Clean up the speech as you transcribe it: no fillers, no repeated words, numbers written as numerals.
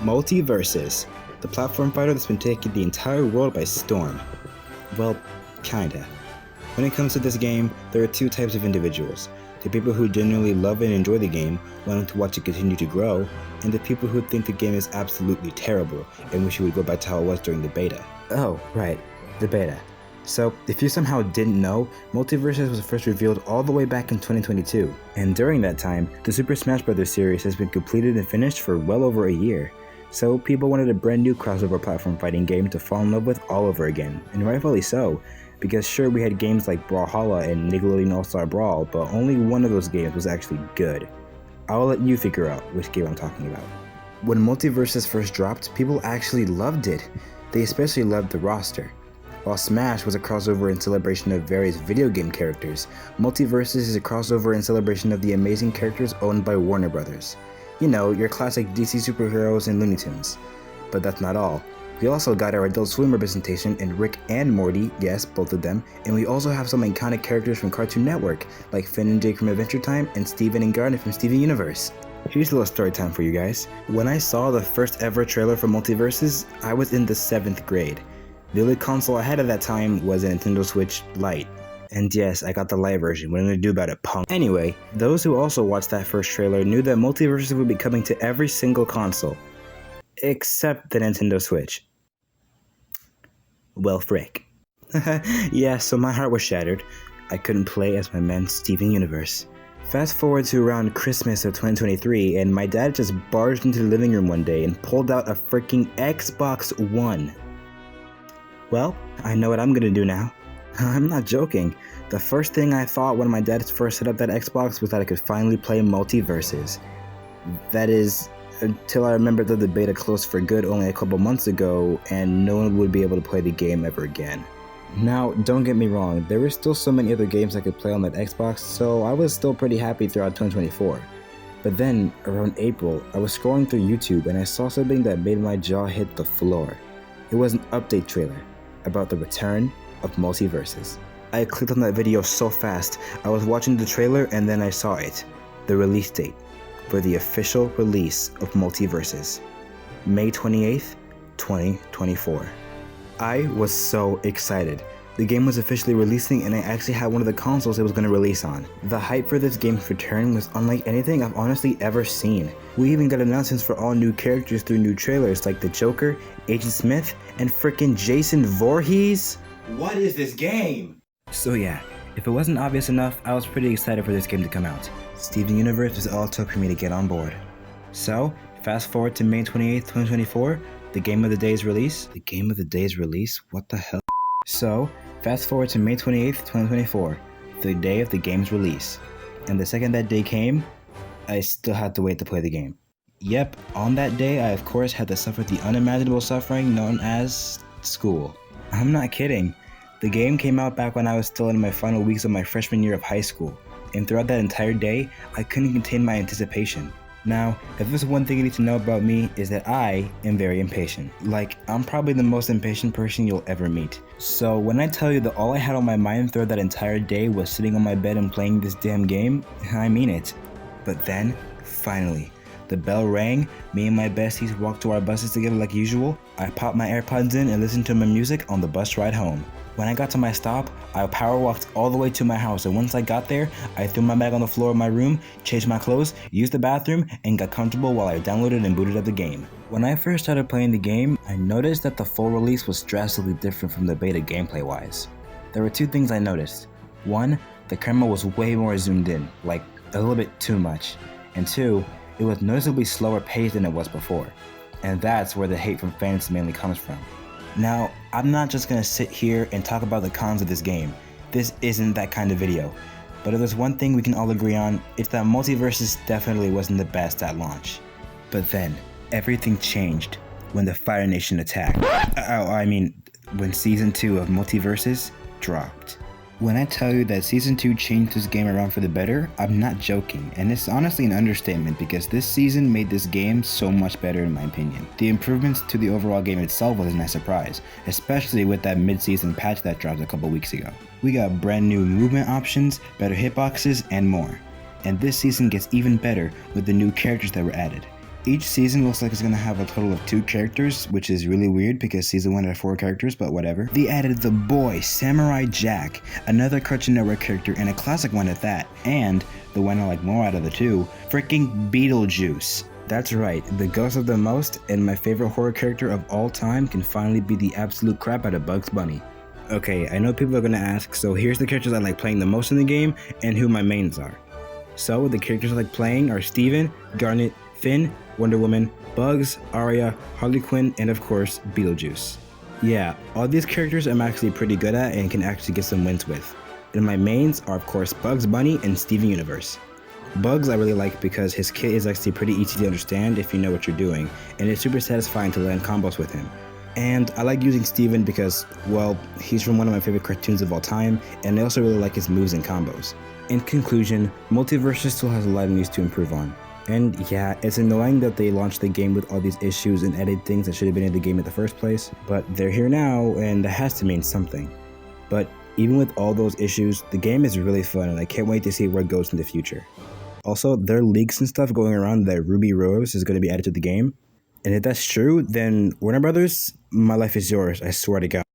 Multiversus, the platform fighter that's been taking the entire world by storm. Well, kinda. When it comes to this game, there are two types of individuals. The people who genuinely love and enjoy the game, wanting to watch it continue to grow, and the people who think the game is absolutely terrible and wish it would go back to how it was during the beta. Oh, right, the beta. So, if you somehow didn't know, Multiversus was first revealed all the way back in 2022, and during that time, the Super Smash Bros. Series has been completed and finished for well over a year. So, people wanted a brand new crossover platform fighting game to fall in love with all over again, and rightfully so, because sure, we had games like Brawlhalla and Nickelodeon All-Star Brawl, but only one of those games was actually good. I'll let you figure out which game I'm talking about. When Multiversus first dropped, people actually loved it. They especially loved the roster. While Smash was a crossover in celebration of various video game characters, Multiversus is a crossover in celebration of the amazing characters owned by Warner Brothers. You know, your classic DC superheroes and Looney Tunes. But that's not all. We also got our Adult Swim representation in Rick and Morty, yes, both of them, and we also have some iconic characters from Cartoon Network, like Finn and Jake from Adventure Time and Steven and Garnet from Steven Universe. Here's a little story time for you guys. When I saw the first ever trailer for Multiversus, I was in the 7th grade. The only console I had at that time was a Nintendo Switch Lite. And yes, I got the Lite version, what am I gonna do about it, punk? Anyway, those who also watched that first trailer knew that Multiversus would be coming to every single console. Except the Nintendo Switch. Well, frick. Yeah, so my heart was shattered. I couldn't play as my man Steven Universe. Fast forward to around Christmas of 2023, and my dad just barged into the living room one day and pulled out a freaking Xbox One. Well, I know what I'm gonna do now. I'm not joking. The first thing I thought when my dad first set up that Xbox was that I could finally play Multiversus. That is, until I remembered that the beta closed for good only a couple months ago, and no one would be able to play the game ever again. Now, don't get me wrong, there were still so many other games I could play on that Xbox, so I was still pretty happy throughout 2024. But then, around April, I was scrolling through YouTube and I saw something that made my jaw hit the floor. It was an update trailer about the return of Multiversus. I clicked on that video so fast, I was watching the trailer and then I saw it. The release date for the official release of Multiversus. May 28th, 2024. I was so excited. The game was officially releasing and I actually had one of the consoles it was going to release on. The hype for this game's return was unlike anything I've honestly ever seen. We even got announcements for all new characters through new trailers like the Joker, Agent Smith, and frickin' Jason Voorhees. What is this game? So yeah, if it wasn't obvious enough, I was pretty excited for this game to come out. Steven Universe was all it took for me to get on board. So, fast forward to May 28th, 2024, the game of the day's release. The game of the day's release? What the hell? So, fast forward to May 28th, 2024, the day of the game's release. And the second that day came, I still had to wait to play the game. Yep, on that day I of course had to suffer the unimaginable suffering known as school. I'm not kidding. The game came out back when I was still in my final weeks of my freshman year of high school, and throughout that entire day, I couldn't contain my anticipation. Now, if there's one thing you need to know about me, is that I am very impatient. Like, I'm probably the most impatient person you'll ever meet. So when I tell you that all I had on my mind throughout that entire day was sitting on my bed and playing this damn game, I mean it. But then, finally, the bell rang, me and my besties walked to our buses together like usual, I popped my AirPods in and listened to my music on the bus ride home. When I got to my stop, I power walked all the way to my house, and once I got there, I threw my bag on the floor of my room, changed my clothes, used the bathroom, and got comfortable while I downloaded and booted up the game. When I first started playing the game, I noticed that the full release was drastically different from the beta gameplay wise. There were two things I noticed. One, the camera was way more zoomed in, like a little bit too much. And two, it was noticeably slower paced than it was before. And that's where the hate from fans mainly comes from. Now, I'm not just gonna sit here and talk about the cons of this game. This isn't that kind of video. But if there's one thing we can all agree on, it's that Multiversus definitely wasn't the best at launch. But then, everything changed when the Fire Nation attacked. When Season 2 of Multiversus dropped. When I tell you that Season 2 changed this game around for the better, I'm not joking, and it's honestly an understatement because this season made this game so much better in my opinion. The improvements to the overall game itself was a nice surprise, especially with that mid-season patch that dropped a couple weeks ago. We got brand new movement options, better hitboxes, and more. And this season gets even better with the new characters that were added. Each season looks like it's gonna have a total of 2 characters, which is really weird because season 1 had 4 characters, but whatever. They added the boy, Samurai Jack, another Cartoon Network character and a classic one at that, and the one I like more out of the two, freaking Beetlejuice. That's right, the ghost of the most and my favorite horror character of all time can finally beat the absolute crap out of Bugs Bunny. Okay, I know people are gonna ask, so here's the characters I like playing the most in the game and who my mains are. So the characters I like playing are Steven, Garnet, Finn, Wonder Woman, Bugs, Arya, Harley Quinn, and of course, Beetlejuice. Yeah, all these characters I'm actually pretty good at and can actually get some wins with. And my mains are of course Bugs Bunny and Steven Universe. Bugs I really like because his kit is actually pretty easy to understand if you know what you're doing, and it's super satisfying to land combos with him. And I like using Steven because, well, he's from one of my favorite cartoons of all time, and I also really like his moves and combos. In conclusion, Multiversus still has a lot it needs to improve on. And yeah, it's annoying that they launched the game with all these issues and added things that should have been in the game in the first place, but they're here now and that has to mean something. But even with all those issues, the game is really fun and I can't wait to see where it goes in the future. Also, there are leaks and stuff going around that Ruby Rose is going to be added to the game. And if that's true, then Warner Brothers, my life is yours, I swear to God.